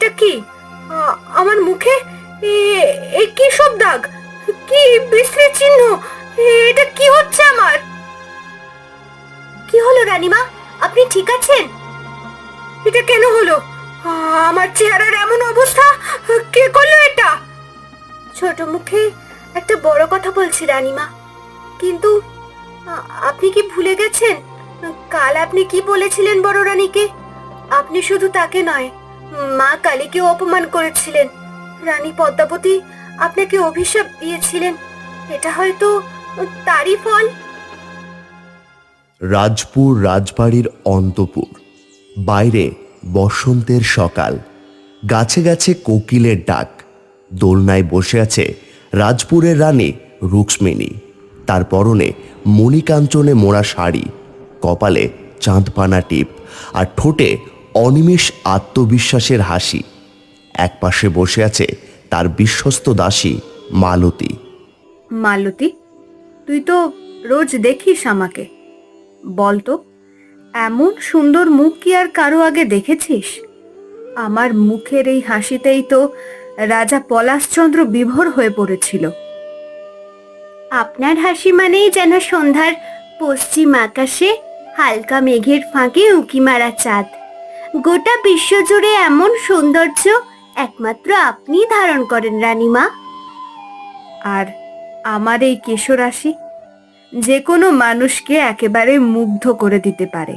এটা কি? আমার মুখে কি সব দাগ, কি বিশ্রী চিহ্ন! এটা কি হচ্ছে আমার? কি হলো রানীমা, আপনি ঠিক আছেন? এটা কেন হলো? আমার চেহারার এমন অবস্থা! কে করলো এটা? ছোট মুখে একটা বড় কথা বলছি রানীমা, কিন্তু আপনি কি ভুলে গেছেন কাল আপনি কি বলেছিলেন বড় রানীকে? আপনি শুধু তাকে নয়, মা কালীকেও অপমান করেছিলেন। রানী পদ্মাবতী আপনাকে অভিশাপ দিয়েছিলেন। এটা হয়তো তারই ফল। রাজপুর রাজবাড়ির অন্তপুর। বাইরে বসন্তের সকাল, গাছে গাছে কোকিলের ডাক। দোলনায় বসে আছে রাজপুরের রানী রুক্মিণী। তার পরনে মণিকাঞ্চনে মোড়া শাড়ি, কপালে চাঁদপানা টিপ, আর ঠোঁটে অনিমেষ আত্মবিশ্বাসের হাসি। একপাশে বসে আছে তার বিশ্বস্ত দাসী মালতী। মালতী, তুই তো রোজ দেখিস আমাকে, বলতো এমন সুন্দর মুখ কি আর কারো আগে দেখেছিস? আমার মুখের এই হাসিতেই তো রাজা পলাশচন্দ্র বিভোর হয়ে পড়েছিল। আপনার হাসি মানেই যেন সন্ধ্যার পশ্চিম আকাশে হালকা মেঘের ফাঁকে উঁকি মারা চাঁদ। গোটা বিশ্বজুড়ে এমন সৌন্দর্য একমাত্র আপনিই ধারণ করেন রানীমা। আর আমার এই কেশরাশি যে কোনো মানুষকে একেবারে মুগ্ধ করে দিতে পারে।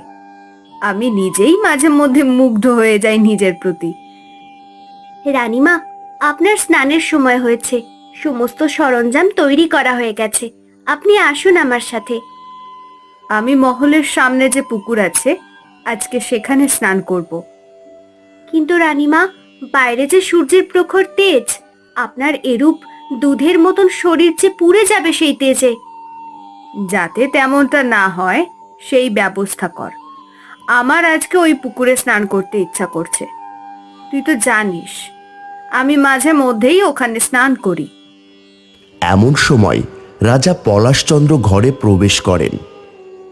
আমি নিজেই মাঝে মধ্যে মুগ্ধ হয়ে যাই নিজের প্রতি। রানীমা, আপনার স্নানের সময় হয়েছে, সমস্ত সরঞ্জাম তৈরি করা হয়ে গেছে, আপনি আসুন আমার সাথে। আমি মহলের সামনে যে পুকুর আছে, আজকে সেখানে স্নান করব। কিন্তু রানীমা, বাইরে যে সূর্যের প্রখর তেজ, আপনার এরূপ দুধের মতন শরীর যে পুড়ে যাবে সেই তেজে। যাতে তেমনটা না হয় সেই ব্যবস্থা কর। আমার আজকে ওই পুকুরে স্নান করতে ইচ্ছা করছে। তুই তো জানিস আমি মাঝে মধ্যেই ওখানে স্নান করি। এমন সময় রাজা পলাশচন্দ্র ঘরে প্রবেশ করেন।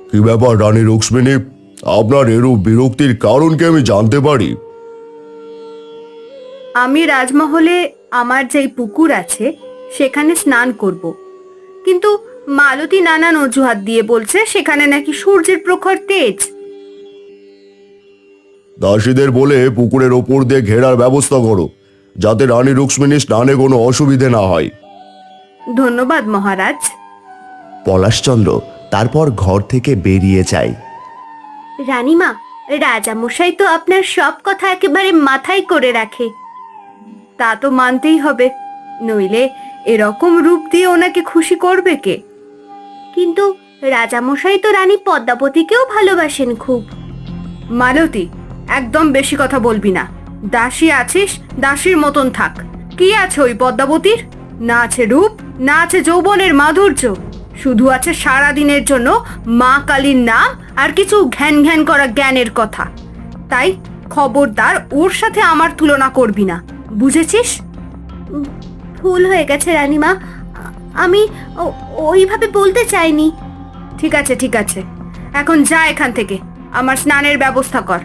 কি ব্যাপার রানী রুক্মিণী, আপনার এরূপ বিরক্তির কারণ কি আমি জানতে পারি? আমি রাজমহলে আমার যেই পুকুর আছে সেখানে স্নান করব, কিন্তু মালতী নানান অজুহাত দিয়ে বলছে সেখানে নাকি সূর্যের প্রখর তেজ। দাসীদের বলে পুকুরের ওপর দিয়ে ঘেরার ব্যবস্থা করো, যাতে রানী রুক্মিণী স্নানে কোনো অসুবিধে না হয়। ধন্যবাদ মহারাজ। পলাশচন্দ্র তারপর ঘর থেকে বেরিয়ে যায়। রানীমা, রাজামশাই তো আপনার সব কথা একেবারে মাথায় করে রাখে। তা তো মানতেই হবে, নইলে এরকম রূপ দিয়ে ওনাকে খুশি করবে কে? কিন্তু রাজামশাই তো রানী পদ্মাবতীকেও ভালোবাসেন খুব। মালতী, একদম বেশি কথা বলবি না। দাসী আছিস, দাসীর মতন থাক। কি আছে ওই পদ্মাবতীর? না আছে রূপ, না আছে যৌবনের মাধুর্য, শুধু আছে সারা দিনের জন্য মা কালীর নাম আর কিছু ঘ্যান ঘ্যান করা জ্ঞানের কথা। তাই খবরদার ওর সাথে আমার তুলনা করবি না, বুঝেছিস? ভুল হয়ে গেছে রানীমা, আমি ওইভাবে বলতে চাইনি। ঠিক আছে ঠিক আছে, এখন যা এখান থেকে, আমার স্নানের ব্যবস্থা কর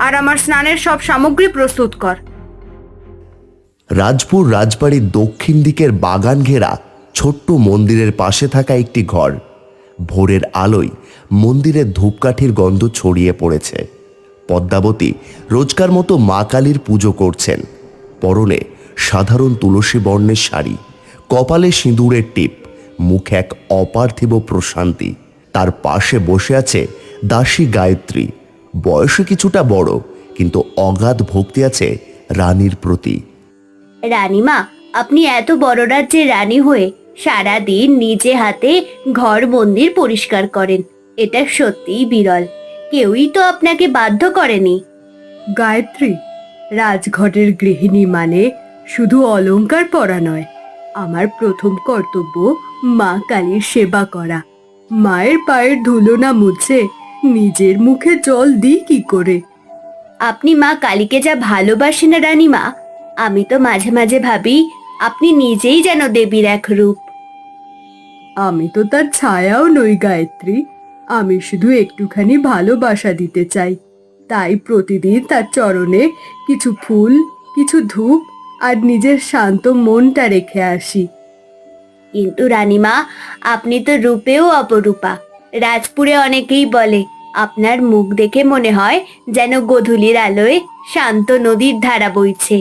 আর আমার স্নানের সব সামগ্রী প্রস্তুত কর। রাজপুর রাজবাড়ির দক্ষিণ দিকের বাগান ঘেরা ছোট্ট মন্দিরের পাশে থাকা একটি ঘর। ভোরের আলোয় মন্দিরের ধূপকাঠির গন্ধ ছড়িয়ে পড়েছে। পদ্মাবতী রোজকার মতো মা কালীর পুজো করছেন। পরনে সাধারণ তুলসী বর্ণের শাড়ি, কপালে সিঁদুরের টিপ, মুখে এক অপার্থিব প্রশান্তি। তার পাশে বসে আছে দাসী গায়ত্রী। বয়সে কিছুটা বড়, কিন্তু অগাধ ভক্তি আছে রানীর প্রতি। রানীমা, আপনি এত বড় রাজ্যের রানী হয়ে সারা দিন নিজে হাতে ঘর মন্দির পরিষ্কার করেন, এটা সত্যিই বিরল। কেউই তো আপনাকে বাধ্য করেনি। গায়ত্রী, রাজঘরের গৃহিণী মানে শুধু অলংকার পরা নয়। আমার প্রথম কর্তব্য মা কালীর সেবা করা। মায়ের পায়ের ধুলো না মুছে নিজের মুখে জল দিই কি করে? আপনি মা কালীকে যা ভালোবাসেন রানীমা, আমি তো মাঝে মাঝে ভাবি আপনি নিজেই যেন দেবীর এক রূপ। আমি তো তার ছায়াও নই গায়ত্রী, আমি শুধু একটুখানি ভালোবাসা দিতে চাই। তাই প্রতিদিন তার চরণে কিছু ফুল, কিছু ধূপ আর নিজের শান্ত মনটা রেখে আসি। কিন্তু রানীমা, আপনি তো রূপেও অপরূপা। রাজপুরে অনেকেই বলে আপনার মুখ দেখে মনে হয় যেন গোধূলির আলোয় শান্ত নদীর ধারা বইছে।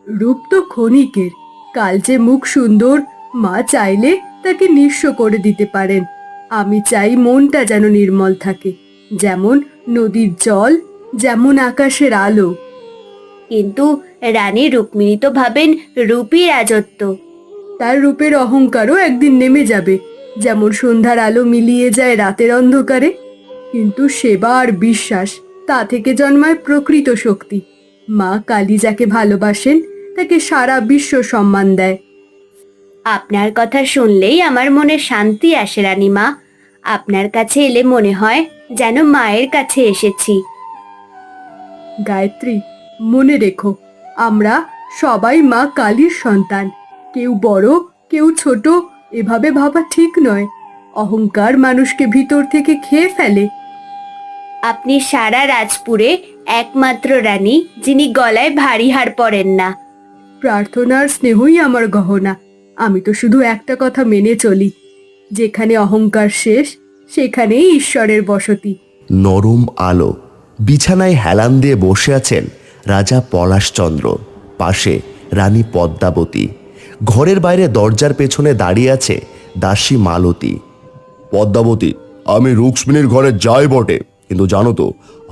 রূপ তো ক্ষণিকের, কাল যে মুখ সুন্দর, মা চাইলে তাকে নিঃস্ব করে দিতে পারেন। আমি চাই মনটা যেন নির্মল থাকে, যেমন নদীর জল, যেমন আকাশের আলো। কিন্তু রানী রুক্মিণী তো ভাবেন রূপই রাজত্ব। তার রূপের অহংকারও একদিন নেমে যাবে, যেমন সন্ধ্যার আলো মিলিয়ে যায় রাতের অন্ধকারে। কিন্তু সেবা আর বিশ্বাস, তা থেকে জন্মায় প্রকৃত শক্তি। মা কালী যাকে ভালোবাসেন তাকে সারা বিশ্ব সম্মান দেয়। আপনার কথা শুনলেই আমার মনে শান্তি আসে রানীমা। আপনার কাছে এলে মনে হয় যেন মায়ের কাছে এসেছি। গায়ত্রী, মনে রেখো, আমরা সবাই মা কালীর সন্তান। কেউ বড়, কেউ ছোট, এভাবে ভাবা ঠিক নয়। অহংকার মানুষকে ভিতর থেকে খেয়ে ফেলে। আপনি সারা রাজপুরে একমাত্র রানী যিনি গলায় ভারী হার পরেন না। প্রার্থনার স্নেহই আমার গহনা। আমি তো শুধু একটা কথা মেনে চলি, যেখানে অহংকার শেষ সেখানেই ঈশ্বরের বসতি। নরম আলো, বিছানায় হেলান দিয়ে বসে আছেন রাজা পলাশচন্দ্র, পাশে রানী পদ্মাবতী। ঘরের বাইরে দরজার পেছনে দাঁড়িয়ে আছে দাসী মালতী। পদ্মাবতী, আমি রুক্মিণীর ঘরে যাই বটে, কিন্তু জানো তো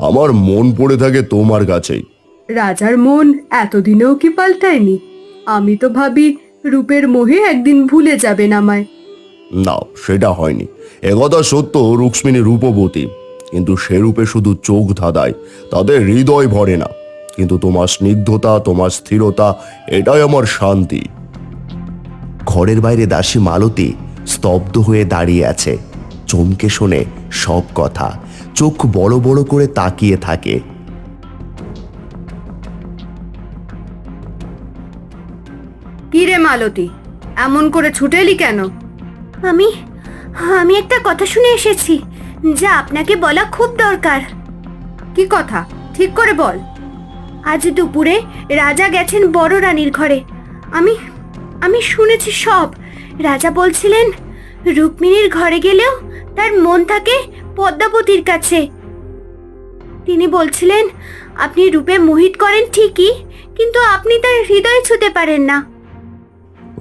আমার মন পড়ে থাকে তোমার কাছেই। রাজার মন এতদিনেও কি পাল্টায়নি? আমি তো ভাবি রূপের মোহে একদিন ভুলে যাবেন আমায়। না, সেটা হয়নি। একথা সত্য, রুক্মিণী রূপবতী, কিন্তু সে রূপে শুধু চোখ ধাঁধায়, তাদের হৃদয় ভরে না। কিন্তু তোমার স্নিগ্ধতা, তোমার স্থিরতা, এটাই আমার শান্তি। ঘরের বাইরে দাসী মালতী স্তব্ধ হয়ে দাঁড়িয়ে আছে, চমকে শোনে সব কথা, চোখ বড় বড় করে তাকিয়ে থাকে। কি রে মালতী, এমন করে ছুটে এলি কেন? আমি আমি একটা কথা শুনে এসেছি, যা আপনাকে বলা খুব দরকার। কি কথা? ঠিক করে বল। আজ দুপুরে রাজা গেছেন বড় রানীর ঘরে। আমি আমি শুনেছি সব। রাজা বলছিলেন রুক্মিণীর ঘরে গেলেও তার মন থাকে পদ্মাবতীর কাছে। তিনি বলছিলেন আপনি রূপে মোহিত করেন ঠিকই, কিন্তু আপনি তার হৃদয় ছুঁতে পারেন না।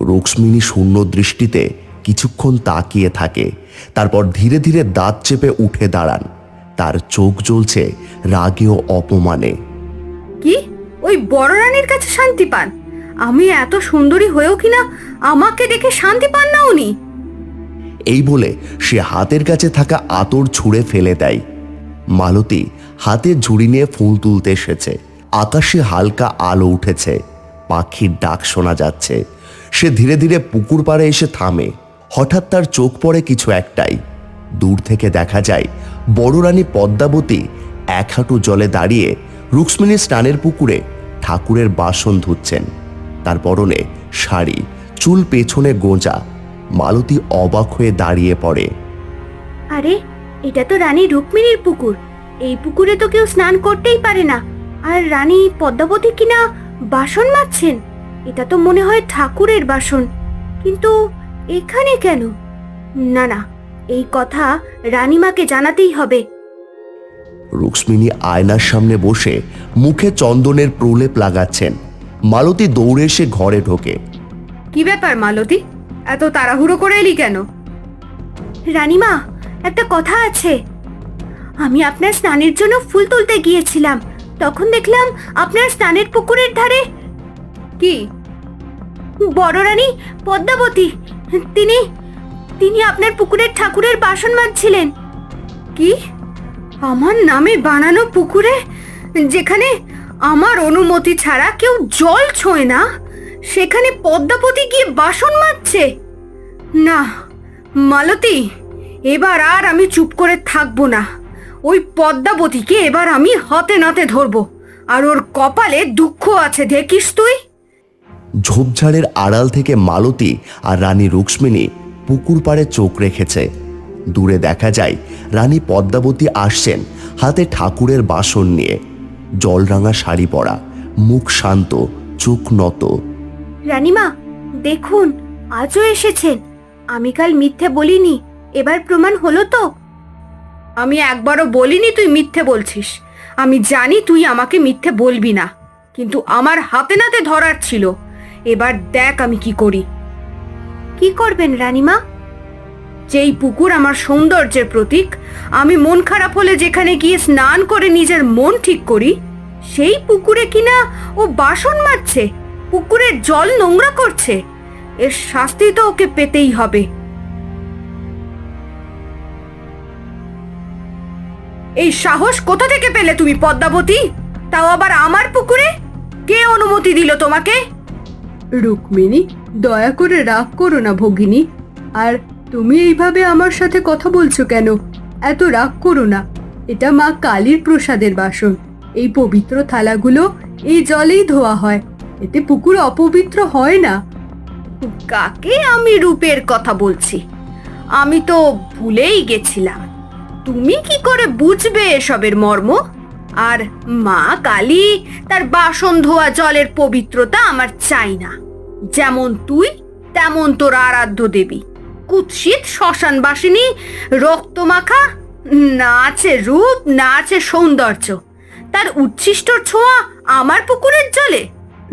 রুক্মিণী শূন্য দৃষ্টিতে কিছুক্ষণ তাকিয়ে থাকে, তারপর ধীরে ধীরে দাঁত চেপে উঠে দাঁড়ান। তার চোখ জ্বলছে রাগে ও অপমানে। কি, ওই বড় রানীর কাছে শান্তি পান? আমি এত সুন্দরী হয়েও কিনা আমাকে দেখে শান্তি পান না উনি? এই বলে সে হাতের কাছে থাকা আতর ছুঁড়ে ফেলে দেয়। মালতী হাতের ঝুড়ি নিয়ে ফুল তুলতে এসেছে। আকাশে হালকা আলো উঠেছে, পাখির ডাক শোনা যাচ্ছে। সে ধীরে ধীরে পুকুর পাড়ে এসে থামে। হঠাৎ তার চোখ পড়ে কিছু একটাই। দূর থেকে দেখা যায় বড় রানী পদ্মাবতী এক হাঁটু জলে দাঁড়িয়ে রুক্মিণীর স্নানের পুকুরে ঠাকুরের বাসন ধুচ্ছেন। তার পরনে শাড়ি, চুল পেছনে গোঁজা। মালতী অবাক হয়ে দাঁড়িয়ে পড়ে। আরে, এটা তো রানী রুক্মিণীর পুকুর। এই পুকুরে তো কেউ স্নান করতেই পারে না। আর রানী পদ্মাবতী কিনা বাসন মাজছেন। এটা তো মনে হয় ঠাকুরের বাসন, কিন্তু এখানে কেন? না না, এই কথা রানীমাকে জানাতেই হবে। রুক্মিণী আয়নার সামনে বসে মুখে চন্দনের প্রলেপ লাগাচ্ছেন। মালতী দৌড়ে এসে ঘরে ঢোকে। কি ব্যাপার মালতী, এত তাড়াহুড়ো করে এলি কেন? রানীমা, একটা কথা আছে। আমি আপনার স্নানের জন্য ফুল তুলতে গিয়েছিলাম, তখন দেখলাম আপনার স্নানের পুকুরের ধারে কি? বড় রানী পদ্মাবতী। তিনি তিনি আপনার পুকুরের ঠাকুরের বাসন মাজছিলেন। কি? আমার নামে বানানো পুকুরে, যেখানে আমার অনুমতি ছাড়া কেউ জল ছোঁয় না, সেখানে পদ্মাবতী গিয়ে বাসন মাজছে? না মালতী, এবার আর আমি চুপ করে থাকবো না। ওই পদ্মাবতীকে এবার আমি হাতে নাতে ধরবো, আর ওর কপালে দুঃখ আছে, দেখিস তুই। ঝোপঝাড়ের আড়াল থেকে মালতী আর রানী রুক্মিণী পুকুর পাড়ে চোখ রেখেছে। দূরে দেখা যায় রানী পদ্মাবতী আসছেন হাতে ঠাকুরের বাসন নিয়ে। জলরাঙা শাড়ি পরা, মুখ শান্ত, চোখ নত। রানীমা দেখুন, আজও এসেছেন। আমি কাল মিথ্যে বলিনি, এবার প্রমাণ হলো তো? আমি একবারও বলিনি তুই মিথ্যে বলছিস। আমি জানি তুই আমাকে মিথ্যে বলবি না, কিন্তু আমার হাতে নাতে ধরার ছিল। এবার দেখ আমি কি করি। কি করবেন রানীমা? যেই পুকুর আমার সৌন্দর্যের প্রতীক, আমি মন খারাপ হলে যেখানে গিয়ে স্নান করে নিজের মন ঠিক করি, সেই পুকুরে কিনা ও বাসন মাজছে, পুকুরের জল নোংরা করছে। এর শাস্তি তো ওকে পেতেই হবে। এই সাহস কোথা থেকে পেলে তুমি পদ্মাবতী? তাও আবার আমার পুকুরে? কে অনুমতি দিল তোমাকে? রুক্মিণী, দয়া করে রাগ করো না ভগিনী। আর তুমি এইভাবে আমার সাথে কথা বলছো কেন? এত রাগ করো না। এটা মা কালীর প্রসাদের বাসন। এই পবিত্র থালাগুলো এই জলেই ধোয়া হয়, এতে পুকুর অপবিত্র হয় না। কাকে আমি রূপের কথা বলছি? আমি তো ভুলেই গেছিলাম। তুমি কি করে বুঝবে এসবের মর্ম? আর মা কালী, তার বাসন ধোয়া জলের পবিত্রতা আমার চাই না। যেমন তুই তেমন তোর আরাধ্য দেবী। কুৎসিত শ্মশানবাসিনী, রক্তমাখা, না আছে রূপ না আছে সৌন্দর্য, তার উচ্ছিষ্টর ছোঁয়া আমার পুকুরের জলে।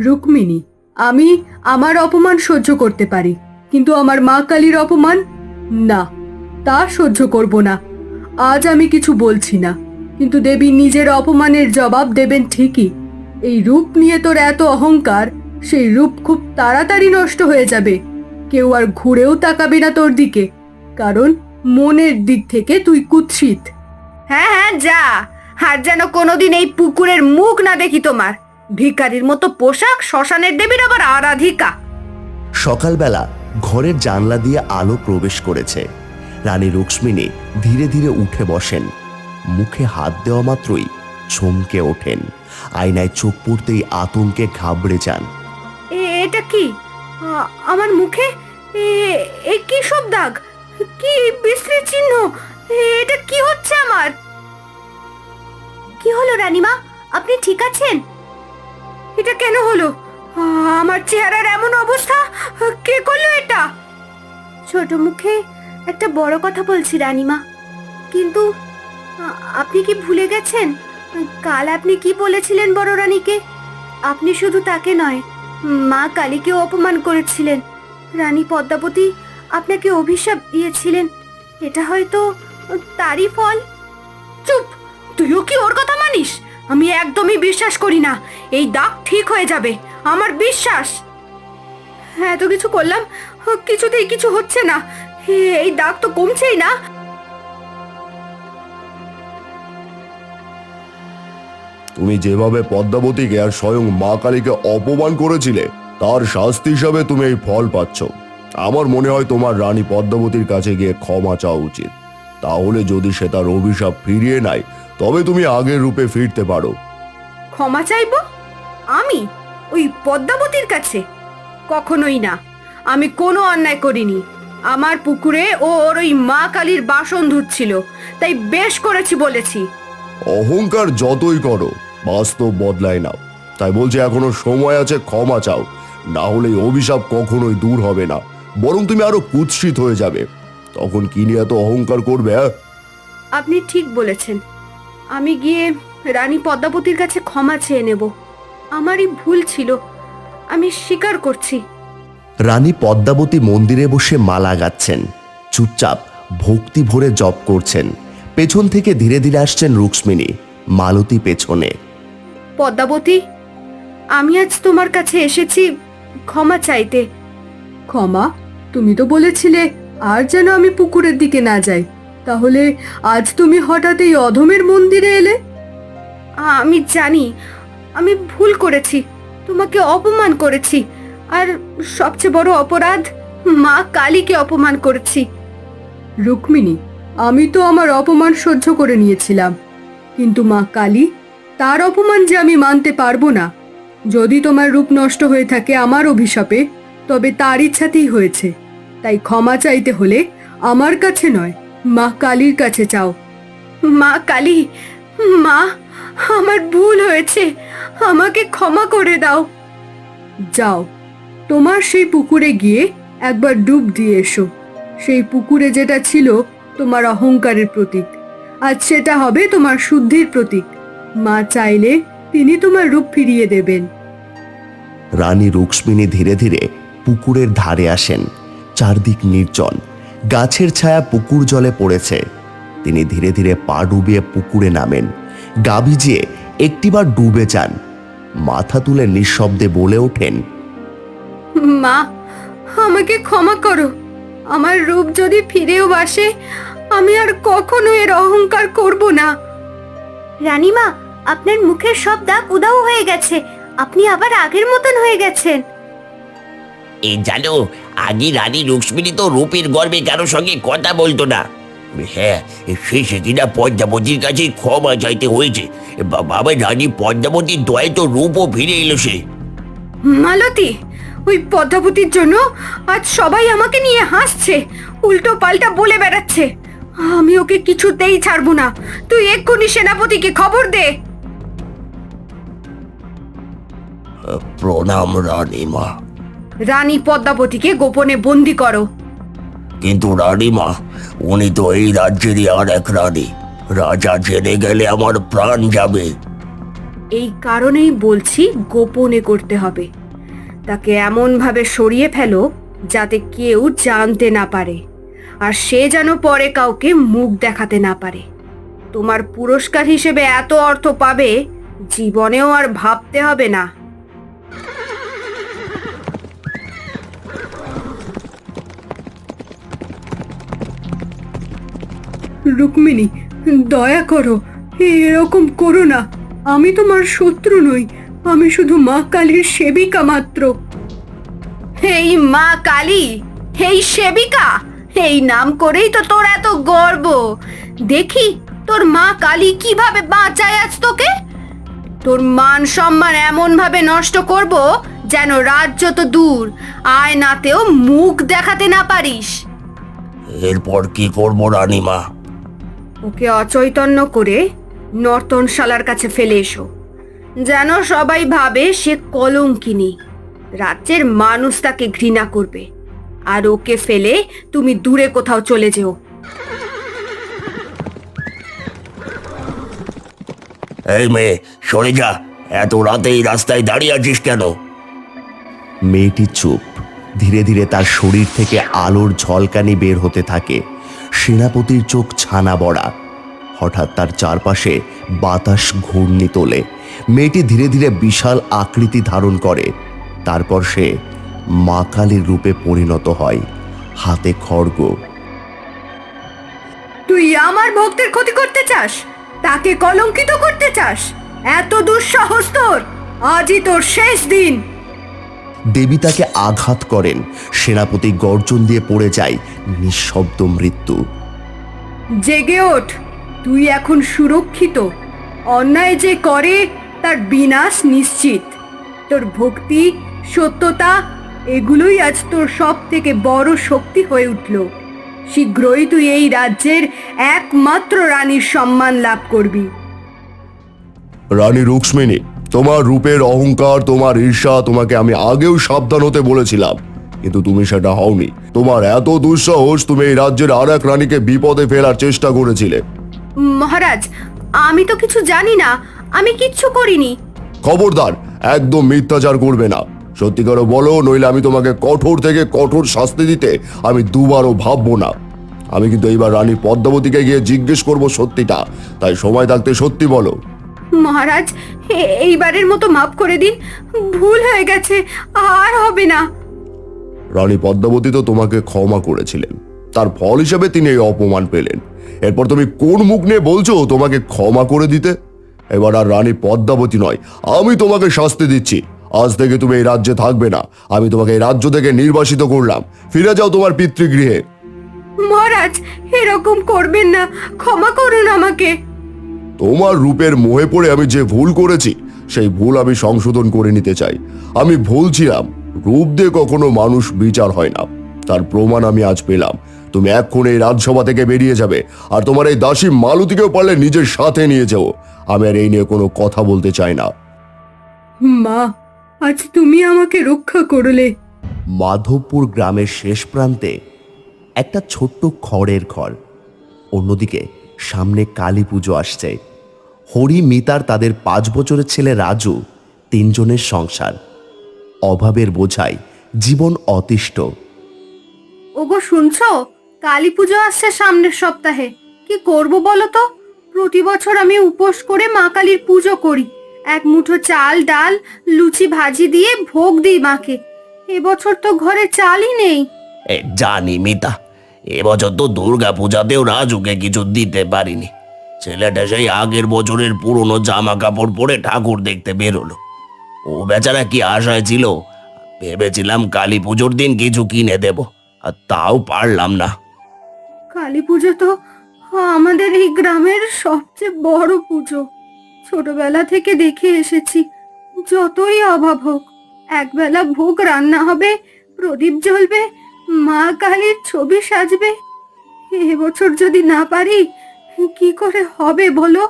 রুক্মিণী, আমি আমার অপমান সহ্য করতে পারি, কিন্তু আমার মা কালীর অপমান না, তা সহ্য করব না। আজ আমি কিছু বলছি না, কিন্তু দেবী নিজের অপমানের জবাব দেবেন ঠিকই। এই রূপ নিয়ে তোর এত অহংকার, সেই রূপ খুব তাড়াতাড়ি নষ্ট হয়ে যাবে। কেউ আর ঘুরেও তাকাবে না তোর দিকে, কারণ মনের দিক থেকে তুই কুৎসিত। হ্যাঁ হ্যাঁ, যা। আর যেন কোনোদিন এই পুকুরের মুখ না দেখি তোমার। ভিখারির মতো পোশাক, শ্মশানের দেবীর আবার আরাধিকা। সকালবেলা ঘরের জানলা দিয়ে আলো প্রবেশ করেছে। রানী রুক্মিণী ধীরে ধীরে উঠে বসেন। মুখে হাত দেওয়া মাত্রই চমকে ওঠেন। আয়নায় চোখ পড়তেই আতঙ্কে ঘাবড়ে যান। এটা কি? আমার মুখে এ কি সব দাগ? কি বিশ্রী চিহ্ন? এটা কি হচ্ছে আমার? কি হলো রানীমা, আপনি ঠিক আছেন? এটা কেন হলো? আমার চেহারার এমন অবস্থা? কে করলো এটা? ছোট মুখে একটা বড় কথা বলছি রানীমা, কিন্তু আপনি কি ভুলে গেছেন কাল আপনি কি বলেছিলেন বড় রানীকে? আপনি শুধু তাকে নয়, মা কালীকেও অপমান করেছিলেন। রানী পদ্মাবতী আপনাকে অভিশাপ দিয়েছিলেন। এটা হয়তো তারই ফল। চুপ! তুইও কি ওর কথা মানিস? আমি একদমই বিশ্বাস করি না এই দাগ ঠিক হয়ে যাবে, আমার বিশ্বাস। হ্যাঁ, এত কিছু করলাম, কিছুতেই কিছু হচ্ছে না। এই দাগ তো কমছেই না। তুমি যেভাবে পদ্মাবতীকে আর স্বয়ং মা কালীকে অপমান করেছিলে, তার শাস্তি হিসাবে তুমি এই ফল পাচ্ছ। আমার মনে হয় তোমার রানী পদ্মাবতীর কাছে গিয়ে ক্ষমা চাওয়া উচিত। তাহলে যদি সে তার অভিশাপ ফিরিয়ে নেয়, তবে তুমি আগের রূপে ফিরতে পারো। ক্ষমা চাইবো? আমি ওই পদ্মাবতীর কাছে? কখনোই না। আমি কোনো অন্যায় করিনি। আমার পুকুরে ও ওর ওই মা কালীর বাসন ধুচ্ছিল, তাই বেশ করেছি বলেছি। অহংকার যতই করো, বাস্তব বদলায় না। তাই বলছে এখনো সময় আছে, ক্ষমা চাও। না হলে এই অভিশাপ কখনোই দূর হবে না, বরং তুমি আরো কুৎসিত হয়ে যাবে। তখন কি নিয়ে এত অহংকার করবে? আপনি ঠিক বলেছেন। আমি গিয়ে রানী পদ্মাবতীর কাছে ক্ষমা চেয়ে নেব। আমারই ভুল ছিল, আমি স্বীকার করছি। রানী পদ্মাবতী মন্দিরে বসে মালা গাচ্ছেন, চুপচাপ ভক্তি ভরে জপ করছেন। পেছন থেকে ধীরে ধীরে আসছেন রুক্মিণী, মালতী পেছনে। পদ্মাবতী, আমি আজ তোমার কাছে এসেছি ক্ষমা চাইতে। ক্ষমা? তুমি তো বলেছিলে আর যেন আমি পুকুরের দিকে না যাই, তাহলে আজ তুমি হঠাৎ এই অধমের মন্দিরে এলে? আমি জানি আমি ভুল করেছি, তোমাকে অপমান করেছি, আর সবচেয়ে বড় অপরাধ, মা কালীকে অপমান করেছি। রুক্মিণী, আমি তো আমার অপমান সহ্য করে নিয়েছিলাম, কিন্তু মা কালী, তার অপমান যে আমি মানতে পারবো না। যদি তোমার রূপ নষ্ট হয়ে থাকে আমার অভিশাপে, তবে তার ইচ্ছাতেই হয়েছে। তাই ক্ষমা চাইতে হলে আমার কাছে নয়, মা কালীর কাছে চাও। মা কালী, মা, আমার ভুল হয়েছে, আমাকে ক্ষমা করে দাও। যাও, তোমার সেই পুকুরে গিয়ে একবার ডুব দিয়ে এসো। সেই পুকুরে যেটা ছিল তোমার অহংকারের প্রতীক, আজ সেটা হবে তোমার শুদ্ধির প্রতীক। মা চাইলে তিনি তোমার রূপ ফিরিয়ে দেবেন। রানী রুক্মিণী ধীরে ধীরে পুকুরের ধারে আসেন। চারদিক নির্জন, গাছের ছায়া পুকুর জলে পড়েছে। তিনি ধীরে ধীরে পা ডুবিয়ে পুকুরে নামেন। গা ভিজিয়ে একটিবার ডুবে যান। মাথা তুলে নিঃশব্দে বলে ওঠেন, মা, আমাকে ক্ষমা করো। আমার রূপ যদি ফিরেও আসে, আমি আর কখনো এর অহংকার করব না। রানীমা, আপনার মুখের সব দাগ উধাও হয়ে গেছে। আপনি আবার আগের মতন হয়ে গেছেন। এই জানো, আগে রানী রুক্মিণী তো রূপের গর্বে কারোর সঙ্গে কথা বলতো না। হ্যাঁ, শেষে কিনা পদ্মাবতীর কাছে ক্ষমা চাইতে হয়েছে। বাবা, রানী পদ্মাবতীর দয়ায় তো রূপও ফিরে এলো সে। মালতী, ওই পদ্মাবতীর জন্য আজ সবাই আমাকে নিয়ে হাসছে, উল্টো পাল্টা বলে বেড়াচ্ছে। আমি ওকে কিছুতেই ছাড়বো না। তুই এক্ষুনি সেনাপতিকে খবর দে। প্রণাম রানীমা। রানী পদ্মাবতীকে গোপনে বন্দি করো। কিন্তু রানীমা, উনি তো এই রাজ্যেরই আর এক রানী। রাজা জেনে গেলে আমার প্রাণ যাবে। এই কারণেই বলছি গোপনে করতে হবে। তাকে এমন ভাবে সরিয়ে ফেলো যাতে কেউ জানতে না পারে, আর সে যেন পরে কাউকে মুখ দেখাতে না পারে। তোমার পুরস্কার হিসেবে এত অর্থ পাবে, জীবনেও আর ভাবতে হবে না। রুক্মিণী, দয়া করো, এরকম করো না। আমি তোমার শত্রু নই, আমি শুধু মা কালীর সেবিকা মাত্র। এই মা কালী, এই সেবিকা, এই নাম করেই তো তোর এত গর্ব। দেখি তোর মা কালী কিভাবে বাঁচায় আজ তোকে। তোর মান সম্মান এমন ভাবে নষ্ট করব যেন রাজ্য তো দূর, আয়নাতেও মুখ দেখাতে না পারিস। এরপর কি করবো রানীমা? ওকে অচৈতন্য করে নর্তনশালার কাছে ফেলে এসো, যেন সবাই ভাবে সে কলঙ্কিনী। রাজ্যের মানুষ তাকে ঘৃণা করবে। আর ওকে ফেলে তুমি দূরে কোথাও চলে যেও। এই মেয়ে, সরে যা। এত রাতে এই রাস্তায় দাঁড়িয়ে আছিস কেন? মেয়েটি চুপ। ধীরে ধীরে তার শরীর থেকে আলোর ঝলকানি বের হতে থাকে। সেনাপতির চোখ ছানা বড়া। হঠাৎ তার চারপাশে বাতাস ঘূর্ণি তোলে। মেয়েটি ধীরে ধীরে বিশাল আকৃতি ধারণ করে। তারপর সে মা কালীর রূপে পরিণত হয়, হাতে খড়গ। তুই আমার ভক্তের ক্ষতি করতে চাস, তাকে কলঙ্কিত করতে চাস? এত দুঃসাহস তোর! আজই তোর শেষ দিন। দেবী তাকে আঘাত করেন। সেনাপতি গর্জন দিয়ে পড়ে যায়, নিঃশব্দ মৃত্যু। জেগে ওঠ, তুই এখন সুরক্ষিত। অন্যায় যে করে তার বিনাশ নিশ্চিত। তোর ভক্তি, সত্যতা, এগুলোই আজ তোর সব থেকে বড় শক্তি হয়ে উঠল। শীঘ্রই তুই এই রাজ্যের একমাত্র রানীর সম্মান লাভ করবি। রানী রুক্মিণী, তোমার রূপের অহংকার, তোমার ঈর্ষা, তোমাকে আমি আগেও সাবধান হতে বলেছিলাম, কিন্তু তুমি সেটা হওনি। তোমার এত দুঃসাহস, তুমি এই রাজ্যের আর এক রানীকে বিপদে ফেলার চেষ্টা করেছিলে। মহারাজ, আমি তো কিছু জানি না, আমি কিচ্ছু করিনি। খবরদার, একদম মিথ্যাচার করবে না। সত্যি করে বলো, নইলে আমি তোমাকে কঠোর থেকে কঠোর শাস্তি দিতে আমি দুবারও ভাববো না। আমি কিন্তু এইবার রানী পদ্মাবতীকে গিয়ে জিজ্ঞেস করব সত্যিটা, তাই সময় থাকতে সত্যি বলো। মহারাজ, এইবারের মতো মাফ করে দিন, ভুল হয়ে গেছে, আর হবে না। রানী পদ্মাবতী তো তোমাকে ক্ষমা করেছিলেন, তার ফল হিসেবে তিনি এই অপমান পেলেন। এরপর তুমি কোন মুখ নিয়ে বলছো তোমাকে ক্ষমা করে দিতে? এবার আর রানী পদ্মাবতী নয়, আমি তোমাকে শাস্তি দিচ্ছি। আজ থেকে তুমি এই রাজ্যে থাকবে না। আমি তোমাকে এই রাজ্য থেকে নির্বাসিত করলাম। ফিরে যাও তোমার পিতৃগৃহে। মহারাজ, এরকম করবেন না, ক্ষমা করুন আমাকে। তোমার রূপের মোহে পড়ে আমি যে ভুল করেছি, সেই ভুল আমি সংশোধন করে নিতে চাই। আমি ভুলছিলাম, রূপ দিয়ে কখনো মানুষ বিচার হয় না, তার প্রমাণ আমি আজ পেলাম। তুমি এক্ষুনি এই রাজসভা থেকে বেরিয়ে যাবে, আর তোমার এই দাসী মালতীকেও পারলে নিজের সাথে নিয়ে যাও। আমি আর এই নিয়ে কোনো কথা বলতে চাই না। মা, আজ তুমি আমাকে রক্ষা করলে। মাধবপুর গ্রামের শেষ প্রান্তে একটা ছোট্ট খড়ের ঘর। অন্যদিকে সামনে কালী পুজো আসছে। হরি, মিতার তাদের 5 বছরের ছেলে রাজু, 3 জনের সংসার। অভাবের বোঝায় জীবন অতিষ্ঠ। ওগো শুনছো, কালী পুজো আসছে সামনের সপ্তাহে। কি করব বলো তো? প্রতি বছর আমি উপোস করে মা কালীর পুজো করি। 1 মুঠো চাল, ডাল, লুচি ভাজি দিয়ে ভোগ দিই মাকে। এবছর তো ঘরে চালই নেই। জানি মিতা, এবছর তো দুর্গা পূজাতেও রাজুকে কিছু দিতে পারিনি। ছেলেটা সেই আগের বছরের পুরনো জামা কাপড় পরে ঠাকুর দেখতে বেরোলো। ও বেচারা কি আশায় ছিল, ভেবেছিলাম কালী পুজোর দিন কিছু কিনে দেব, আর তাও পারলাম না। কালী পুজো তো আমাদের এই গ্রামের সবচেয়ে বড় পুজো। ছোটবেলা থেকে দেখে এসেছি, যতই অভাব হোক একবেলা ভোগ রান্না হবে, প্রদীপ জ্বলবে, মা কালীর ছবি সাজবে। এবছর যদি না পারি কি করে হবে বলো?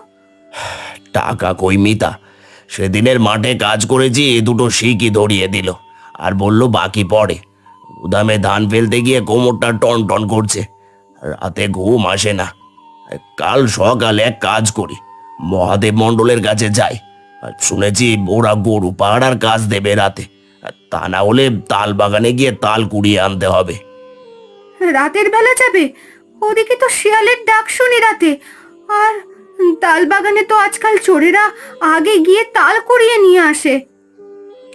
টাকা কই মিতা? সেদিনের মাঠে কাজ করেছি, দুটো শিকই ধরিয়ে দিল আর বলল বাকি পড়ে। গুদামে ধান ফেলতে গিয়ে কোমরটা টন টন করছে, রাতে ঘুম আসে না। কাল সকালে এক কাজ করি, মহাদেব মণ্ডলের কাছে যাই। আর শুনেছি ওরা গরু পাহাড়ার কাজ দেবে রাতে, আর তা না হলে তাল বাগানে গিয়ে তাল কুড়িয়ে আনতে হবে। রাতের বেলা যাবে? ওদিকে তো শিয়ালের ডাক শুনি রাতে। আর তাল বাগানে তো আজকাল চোরেরা আগে গিয়ে তাল কুড়িয়ে নিয়ে আসে।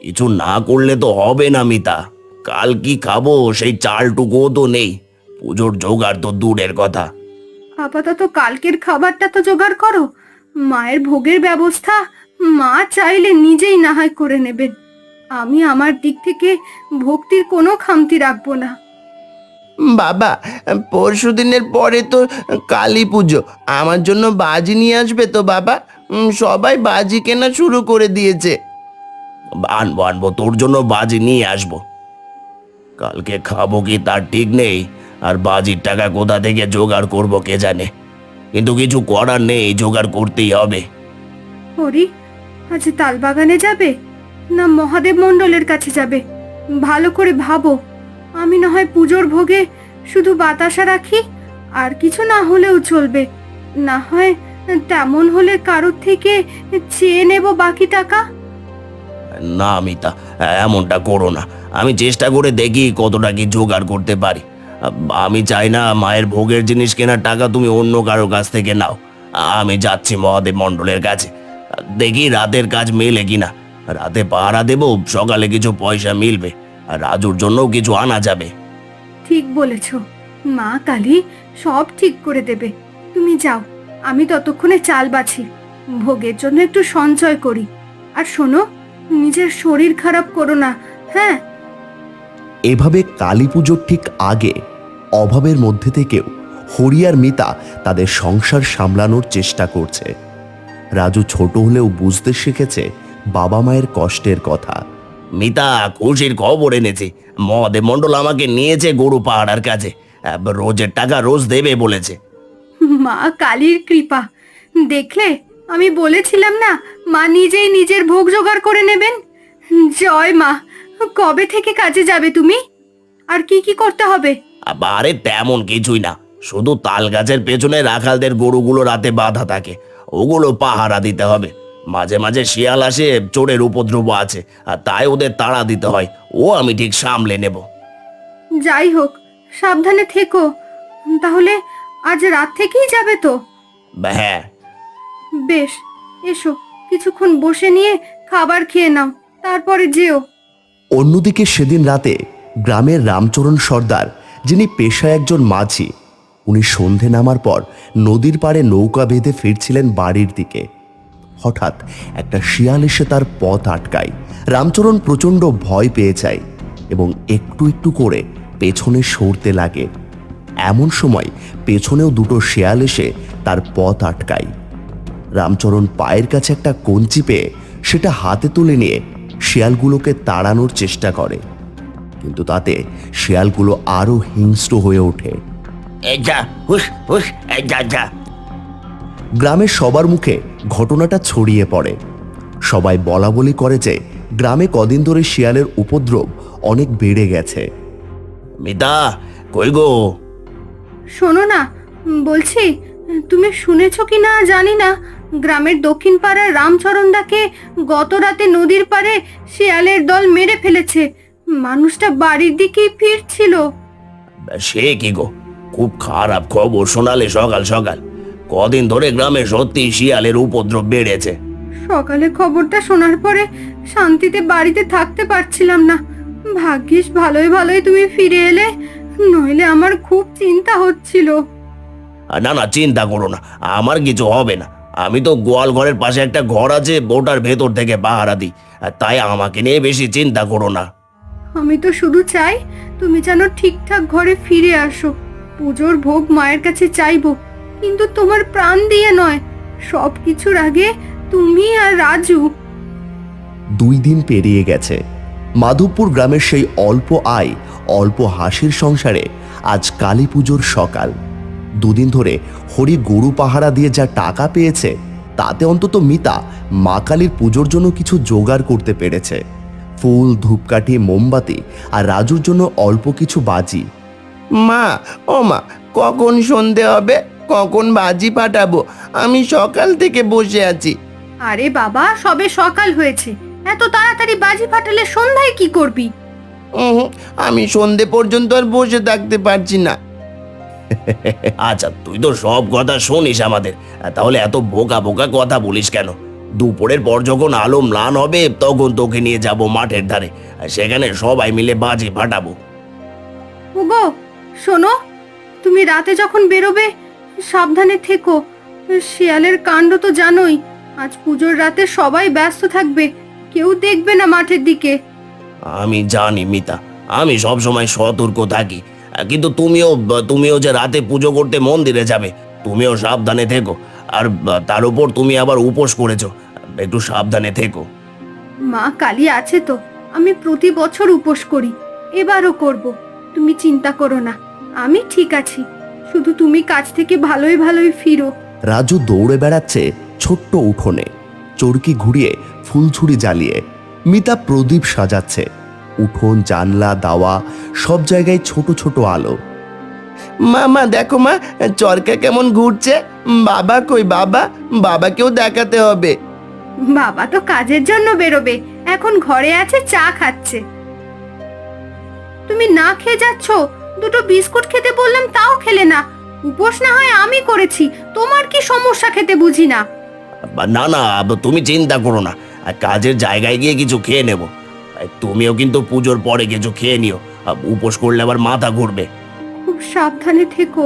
কিছু না করলে তো হবে না মিতা। কাল কি খাবো সেই চালটুকুও তো নেই, পুজোর জোগাড় তো দূরের কথা। আপাতত কালকের খাবারটা তো জোগাড় করো। মায়ের ভোগের ব্যবস্থা মা চাইলে নিজেই না হয় করে নেবেন। আমি আমার দিক থেকে ভক্তির কোনো খামতি রাখবো না। বাবা, পরশু দিনের পরে তো কালী পুজো, আমার জন্য বাজি নিয়ে আসবে তো বাবা? সবাই বাজি কেনা শুরু করে দিয়েছে। আনবো আনবো, তোর জন্য বাজি নিয়ে আসবো। কালকে খাবো কি তার ঠিক নেই, আর বাজির টাকা কোথা থেকে জোগাড় করবো কে জানে। কিন্তু কিছু করার নেই, জোগাড় করতেই হবে। হরি, আজ তাল বাগানে যাবে না মহাদেব মণ্ডলের কাছে যাবে? ভালো করে ভাবো। আমি না হয় পুজোর ভোগে শুধু বাতাসা রাখি, আর কিছু না হলেও চলবে। না হয় তেমন হলে কারোর থেকে চেয়ে নেব বাকি টাকা। না মিতা, এমনটা করো না। আমি চেষ্টা করে দেখি কতটা কি জোগাড় করতে পারি। আমি চাই না মায়ের ভোগের জিনিস কেনার টাকা তুমি অন্য কারো কাছ থেকে নাও। আমি যাচ্ছি মহাদেব মণ্ডলের কাছে, দেখি রাতের কাজ মেলে কিনা। রাতে পাহারা দেব, সকালে কিছু পয়সা মিলবে, আর রাজুর জন্যও কিছু আনা যাবে। ঠিক বলেছ, মা কালী সব ঠিক করে দেবে। তুমি যাও, আমি ততক্ষণে চাল বাছি, ভোগের জন্য একটু সঞ্চয় করি। আর শোনো, নিজের শরীর খারাপ করো না, হ্যাঁ? এভাবে কালী পুজোর ঠিক আগে অভাবের মধ্যে থেকেও হরি আর মিতা তাদের সংসার সামলানোর চেষ্টা করছে। রাজু ছোট হলেও বুঝতে শিখেছে বাবা মায়ের কষ্টের কথা। মিতা, খুশির খবর এনেছি। মহাদেব মণ্ডল আমাকে নিয়েছে গরু পাহাড়ার কাছে। রোজের টাকা রোজ দেবে বলেছে। মা কালীর কৃপা। দেখলে, আমি বলেছিলাম না মা নিজেই নিজের ভোগ জোগাড় করে নেবেন। জয় মা। কবে থেকে কাজে যাবে তুমি? আর কি কি করতে হবে? আরে তেমন কিছুই না, শুধু তাল গাছের পেছনে রাখালদের গরুগুলো রাতে বাঁধা থাকে, ওগুলো পাহারা দিতে হবে। মাঝে মাঝে শিয়াল আসে, চোরের উপদ্রব আছে, আর তাই ওদের তাড়া দিতে হয়। ও আমি ঠিক সামলে নেব। যাই হোক, সাবধানে থেকো। তাহলে আজ রাত থেকেই যাবে তো? হ্যাঁ। বেশ, এসো, কিছুক্ষণ বসে নিয়ে খাবার খেয়ে নাও, তারপরে যেও। অন্যদিকে সেদিন রাতে গ্রামের রামচরণ সর্দার, যিনি পেশায় একজন মাঝি, উনি সন্ধে নামার পর নদীর পাড়ে নৌকা বেঁধে ফিরছিলেন বাড়ির দিকে। হঠাৎ একটা শিয়াল এসে তার পথ আটকায়। রামচরণ প্রচণ্ড ভয় পেয়ে যায় এবং একটু একটু করে পেছনে সরতে লাগে। এমন সময় পেছনেও দুটো শিয়াল এসে তার পথ আটকায়। রামচরণ পায়ের কাছে একটা কঞ্চি পেয়ে সেটা হাতে তুলে নিয়ে শিয়ালগুলোকে তাড়ানোর চেষ্টা করে, কিন্তু তাতে শিয়ালগুলো আরো হিংস্র হয়ে ওঠে। যা হুস হুস, যা যা। গ্রামের সবার মুখে ঘটনাটা ছড়িয়ে পড়ে। সবাই বলা বলি করে যে গ্রামে কদিন ধরে শিয়ালের উপদ্রব অনেক বেড়ে গেছে। মিতা, কই গো? শোনো না, বলছি, তুমি শুনেছো কি না জানি না, গ্রামের দক্ষিণ পাড়ার রামচরণদাকে গত রাতে নদীর পাড়ে শিয়ালের দল মেরে ফেলেছে। মানুষটা বাড়ির দিকেই ফিরছিল। সে কি গো, খুব খারাপ খবর শোনালে সকাল সকাল। কদিন ধরে গ্রামে সত্যি শিয়ালের উপদ্রব বেড়েছে। সকালে খবরটা শোনার পরে শান্তিতে বাড়িতে থাকতে পারছিলাম না। ভাগ্যিস ভালোই ভালোই তুমি ফিরে এলে, নইলে আমার খুব চিন্তা হচ্ছিল। না না, চিন্তা করো না, আমার কিছু হবে না। আমি তো গোয়াল ঘরের পাশে একটা ঘর আছে, ওটার ভেতর থেকে পাহারা দিই, তাই আমাকে নিয়ে বেশি চিন্তা করো না। আমি তো শুধু চাই তুমি যেন ঠিকঠাক ঘরে ফিরে আসো। পুজোর ভোগ মায়ের কাছে চাইবো, কিন্তু তোমার প্রাণ দিয়ে নয়। সব কিছুর আগে তুমি আর রাজু। 2 দিন পেরিয়ে গেছে। মাধবপুর গ্রামের সেই অল্প আয়, অল্প হাসির সংসারে আজ কালী পুজোর সকাল। 2 দিন ধরে হরি গরু পাহারা দিয়ে যা টাকা পেয়েছে, তাতে অন্তত মিতা মা কালীর পুজোর জন্য কিছু জোগাড় করতে পেরেছে। ফুল, ধূপকাঠি, মোমবাতি আর রাজুর জন্য অল্প কিছু বাজি। মা, ও মা, কখন সন্ধে হবে? কখন বাজি ফাটাবো? আমি সকাল থেকে বসে আছি। আরে বাবা, সবে সকাল হয়েছে, এত তাড়াতাড়ি বাজি ফাটালে সন্ধ্যায় কি করবি? আমি সন্ধে পর্যন্ত আর বসে থাকতে পারছি না। আচ্ছা, তুই তো সব কথা শুনিস আমাদের, তাহলে এত বোকা বোকা কথা বলিস কেন? দুপুরের পর যখন আলো ম্লান হবে তখন তোকে নিয়ে যাব মাঠের ধারে, সেখানে সবাই মিলে বাজি ফাটাবো। ওগো, শোনো, তুমি রাতে যখন বেরোবে সাবধানে থেকো। শিয়ালের কাণ্ড তো জানোই। আজ পুজোর রাতে সবাই ব্যস্ত থাকবে, কেউ দেখবে না মাঠের দিকে। আমি জানি মিতা, আমি সব সময় সতর্ক থাকি, কিন্তু তুমিও যে রাতে পুজো করতে মন্দিরে যাবে, তুমিও সাবধানে থেকো। আর তার উপর তুমি আবার উপোস করেছো, একটু সাবধানে থেকো। মা কালী আছে তো, আমি প্রতি বছর উপোস করি, এবারও করব। তুমি চিন্তা করো না, আমি ঠিক আছি। শুধু তুমি কাজ থেকে ভালোই ভালোই ফিরো। রাজু দৌড়ে বেড়াচ্ছে ছোট্ট উঠোনে, চরকি ঘুরিয়ে ফুলঝুরি জ্বালিয়ে। মিতা প্রদীপ সাজাচ্ছে। উঠোন, জানলা, দাওয়া সব জায়গায় ছোট ছোট আলো। মা দেখো মা, চরকা কেমন ঘুরছে। বাবা কই? বাবাকেও দেখাতে হবে। বাবা তো কাজের জন্য বেরোবে, এখন ঘরে আছে, চা খাচ্ছে। তুমি না খেয়ে যাচ্ছ? দুটো বিস্কুট খেতে বললাম তাও খেলে না। উপোস না হয় আমি করেছি, তোমার কি সমস্যা খেতে বুঝি না। না না, তুমি চিন্তা করো না, কাজের জায়গায় গিয়ে কিছু খেয়ে নেব। তুমিও কিন্তু পুজোর পরে কিছু খেয়ে নিও, উপোস করলে আবার মাথা ঘুরবে। খুব সাবধানে থেকো,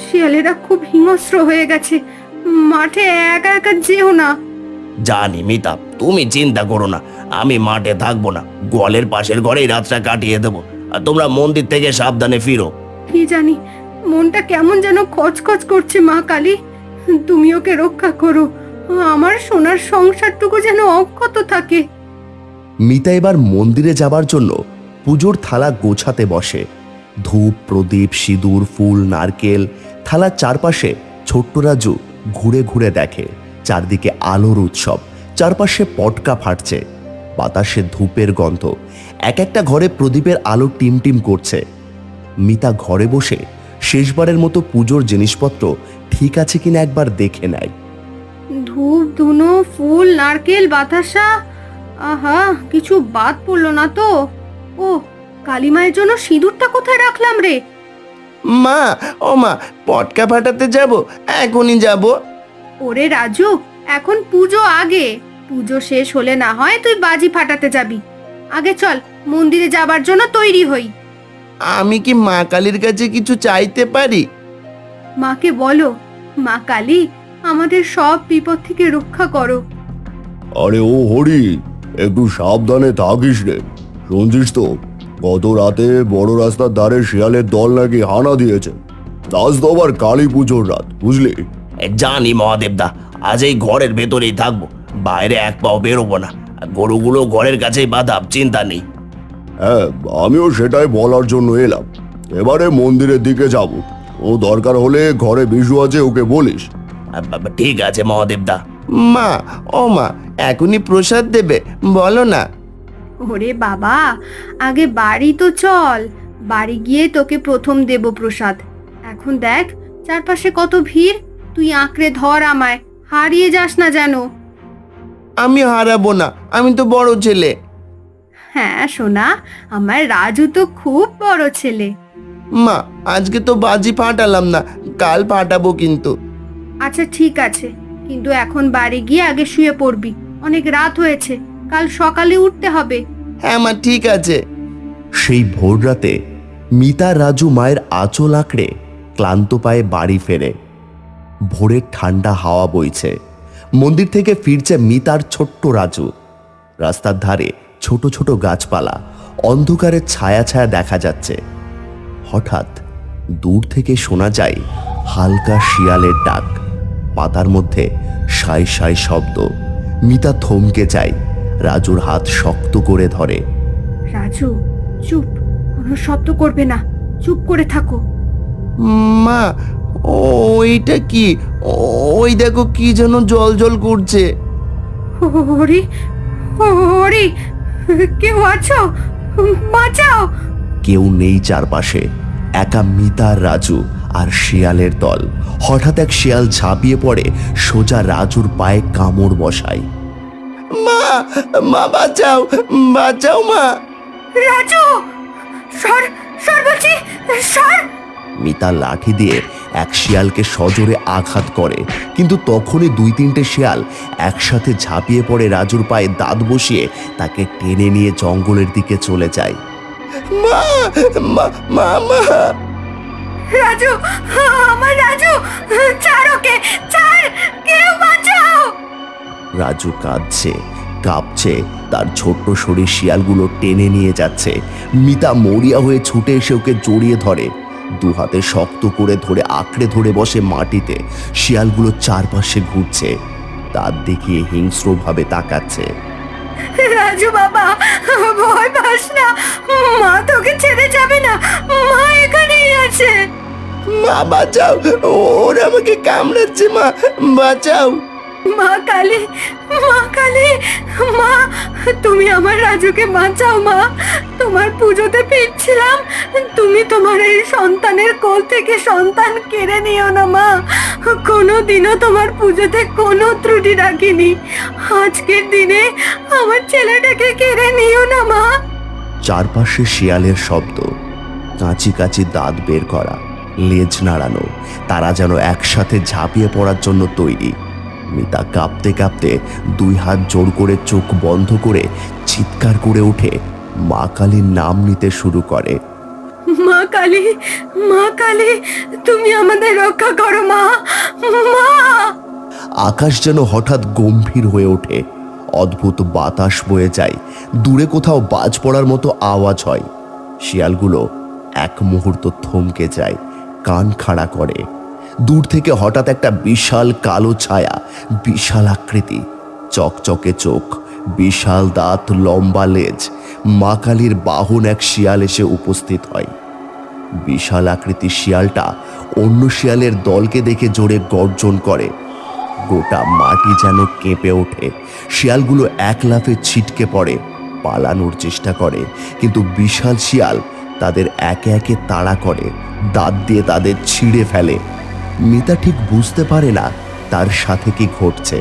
শিয়ালেরা খুব হিংস্র হয়ে গেছে। মাঠে একা একা যেও না। জানি মিতা, তুমি চিন্তা করো না, আমি মাঠে থাকবো না, গোয়ালের পাশের ঘরেই রাতটা কাটিয়ে দেবো। আর তোমরা মন্দির থেকে সাবধানে ফিরো। কি জানি, মনটা কেমন যেন খচখচ করছে। মা কালী, তুমি ওকে রক্ষা করো, আমার সোনার সংসারটুকু যেন অক্ষত থাকে। মিতা এবার মন্দিরে যাবার জন্য পুজোর থালা গোছাতে বসে। ধূপ, প্রদীপ, সিঁদুর, ফুল, নারকেল থালার চারপাশে ছোট্ট রাজু ঘুরে ঘুরে দেখে। চারদিকে আলোর উৎসব, চারপাশে পটকা ফাটছে, বাতাসে ধূপের গন্ধ। এক একটা ঘরে প্রদীপের আলো টিমটিম করছে। মিতা ঘরে বসে শেষবারের মতো পুজোর জিনিসপত্র ঠিক আছে কিনা একবার দেখে নেয়। ধূপ, ধুনো, ফুল, নারকেল, বাতাসা, আহা, কিছু বাদ পড়লো না তো? ও, কালী মায়ের জন্য সিঁদুরটা কোথায় রাখলাম রে? মা, ও মা, পটকা ফাটাতে যাব, এখনই যাব। ওরে রাজু, এখন পুজো আগে। পুজো শেষ হলে না হয় তুই বাজি ফাটাতে যাবি। আগে চল, মন্দিরে যাবার জন্য তৈরি হই। আমি কি মা কালীর কাছে কিছু চাইতে পারি? মাকে বলো, মা কালী, আমাদের সব বিপদ থেকে রক্ষা করো। আরে ও হরি, একটু সাবধানে থাকিস রে। শুনছিস তো, গত রাতে বড় রাস্তার ধারে শিয়ালের দল নাকি হানা দিয়েছে। আজ তো আবার কালী পুজোর রাত, বুঝলি? জানি মহাদেবদা, আজ এই ঘরের ভেতরেই থাকবো, বাইরে এক পাও বেরোবো না। গরুগুলো ঘরের কাছেই বাঁধা, চিন্তা নেই। হ্যাঁ, আমিও সেটাই বলার জন্য এলাম। এবারে মন্দিরের দিকে যাব, ও দরকার হলে ঘরে বিশু আছে, ওকে বলিস। ঠিক আছে মহাদেবদা। মা, ও মা, এখনই প্রসাদ দেবে, বলো না। ওরে বাবা, আগে বাড়ি তো চল, বাড়ি গিয়ে তোকে প্রথম দেব প্রসাদ। এখন দেখ চারপাশে কত ভিড়, তুই আঁকড়ে ধর আমায়, হারিয়ে যাস না যেন। আমি হারাবো না, আমি তো বড় ছেলে। হ্যাঁ সোনা, আমার রাজু তো খুব বড় ছেলে। মা, আজকে তো বাজি ফাটালাম না, কাল ফাটাবো কিন্তু। আচ্ছা ঠিক আছে, কিন্তু এখন বাড়ি গিয়ে আগে শুয়ে পড়বি, অনেক রাত হয়েছে, কাল সকালে উঠতে হবে। হ্যাঁ মা, ঠিক আছে। সেই ভোর রাতে মিতা রাজু মায়ের আঁচল আঁকড়ে ক্লান্ত পায়ে বাড়ি ফেরে। ভোরের ঠান্ডা হাওয়া বইছে, মন্দির থেকে ফিরছে মিতার ছোট্ট রাজু। রাস্তার ধারে ছোট ছোট গাছপালা, অন্ধকারে ছায়া ছায়া দেখা যাচ্ছে। হঠাৎ দূর থেকে শোনা যায় হালকা শিয়ালের ডাক, পাতার মধ্যে সাই সাই শব্দ। মিতা থমকে যায়, রাজুর হাত শক্ত করে ধরে। রাজু চুপ, কোনো শব্দ করবে না, চুপ করে থাকো। মা, ওইটা কি? ওই দেখো কি যেন জল জল করছে। হরি, হরি, কেউ আছো? বাঁচাও। কেউ নেই চারপাশে, একা মিতা আর রাজু আর শিয়ালের দল। হঠাৎ এক শিয়াল ঝাঁপিয়ে পড়ে, সোজা রাজুর পায়ে কামড় বসায়। মা, মা বাঁচাও, বাঁচাও মা। রাজু, সর সর বলছি, সর। মিতা লাঠি দিয়ে এক শিয়ালকে সজোরে আঘাত করে, কিন্তু তখনই দুই তিনটে শিয়াল একসাথে ঝাঁপিয়ে পড়ে রাজুর পায়ে দাঁত বসিয়ে তাকে টেনে নিয়ে জঙ্গলের দিকে চলে যায়। মা, মা, মা, মা। রাজু, আমার রাজু, ছাড় ওকে, ছাড়, কেউ বাঁচাও। রাজু কাঁদছে, কাঁপছে, তার ছোট্ট শরীর শিয়ালগুলো টেনে নিয়ে যাচ্ছে। মিতা মরিয়া হয়ে ছুটে এসে ওকে জড়িয়ে ধরে, দু হাতে শক্ত করে ধরে আঁকড়ে ধরে বসে মাটিতে। শিয়ালগুলো চারপাশে ঘুরছে, দাঁত দেখিয়ে হিংস্রভাবে তাকাচ্ছে। রাজু বাবা, ভয় পাস না, মা তোকে ছেড়ে যাবে না, মা এখানেই আছে। মা বাঁচাও, ওরা আমাকে কামড়াচ্ছে, মা বাঁচাও। মা কালী, মা কালী, মা তুমি আমার রাজুকে বাঁচাও। মা, তোমার পুজোতে ফিরছিলাম, তুমি তোমার এই সন্তানের কোল থেকে সন্তান কেড়ে নিও না মা। কোনোদিনও তোমার পুজোতে কোনো ত্রুটি রাখিনি, আজকের দিনে আমার ছেলেটাকে কেড়ে নিও না মা। চারপাশে শিয়ালের শব্দ, কাঁচি কাঁচি দাঁত বের করা, লেজ নাড়ানো, তারা যেন একসাথে ঝাঁপিয়ে পড়ার জন্য তৈরি। মিতা কাঁপতে কাঁপতে দুই হাত জোর করে চোখ বন্ধ করে চিৎকার করে ওঠে, মা কালীর নাম নিতে শুরু করে। মা কালী, মা কালী, তুমি আমাদের রক্ষা করো মা, মা। আকাশ যেন হঠাৎ গম্ভীর হয়ে ওঠে, অদ্ভুত বাতাস বয়ে যায়, দূরে কোথাও বাজ পড়ার মতো আওয়াজ হয়। শিয়ালগুলো এক মুহূর্ত থমকে যায়, কান খাড়া করে। দূর থেকে হঠাৎ একটা বিশাল কালো ছায়া, বিশাল আকৃতি, চকচকে চোখ, বিশাল দাঁত, লম্বা লেজ, মা কালীর বাহন এক শিয়াল এসে উপস্থিত হয়। বিশাল আকৃতির শিয়ালটা অন্য শিয়ালের দলকে দেখে জোরে গর্জন করে। গোটা মাটি যেন কেঁপে ওঠে। শিয়ালগুলো এক লাফে ছিটকে পড়ে, পালানোর চেষ্টা করে, কিন্তু বিশাল শিয়াল তাদের একে একে তাড়া করে, দাঁত দিয়ে তাদের ছিঁড়ে ফেলে। মিতা ঠিক বুঝতে পারে না তার সাথে কি ঘটছে।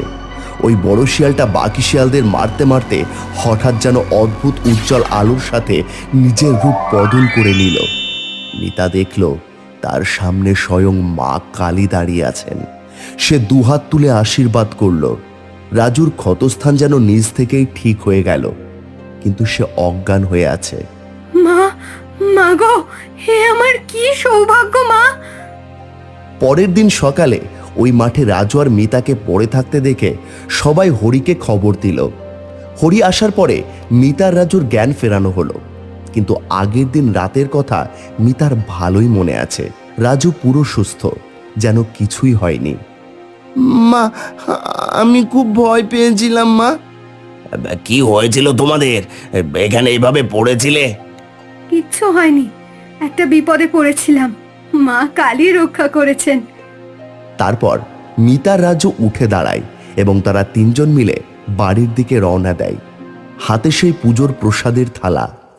ওই বড় শিয়ালটা বাকি শিয়ালদের মারতে মারতে হঠাৎ যেন অদ্ভুত উজ্জ্বল আলোর সাথে নিজের রূপ বদল করে নিল। মিতা দেখল তার সামনে স্বয়ং মা কালী দাঁড়িয়ে আছেন। সে দুহাত তুলে আশীর্বাদ করল। রাজুর ক্ষতস্থান যেন নিজ থেকেই ঠিক হয়ে গেল, কিন্তু সে অজ্ঞান হয়ে আছে। মা, মা গো, হে আমার কি সৌভাগ্য মা। পরের দিন সকালে ওই মাঠে রাজু আর মিতাকে পড়ে থাকতে দেখে সবাই হরিকে খবর দিল। হরি আসার পরে মিতার রাজুর জ্ঞান ফেরানো হলো, কিন্তু আগের দিন রাতের কথা মিতার ভালোই মনে আছে। রাজু পুরো সুস্থ, যেন কিছুই হয়নি। মা, আমি খুব ভয় পেয়েছিলাম মা। কি হয়েছিল তোমাদের? এখানে এইভাবে পড়েছিলে? কিচ্ছু হয়নি, একটা বিপদে পড়েছিলাম, মা কালী রক্ষা করেছেন। তারপর মিতার রাজু উঠে দাঁড়ায় এবং তারা তিনজন মিলে বাড়ির দিকে রওনা দেয়। হাতে সেই পুজোর প্রসাদের থালা।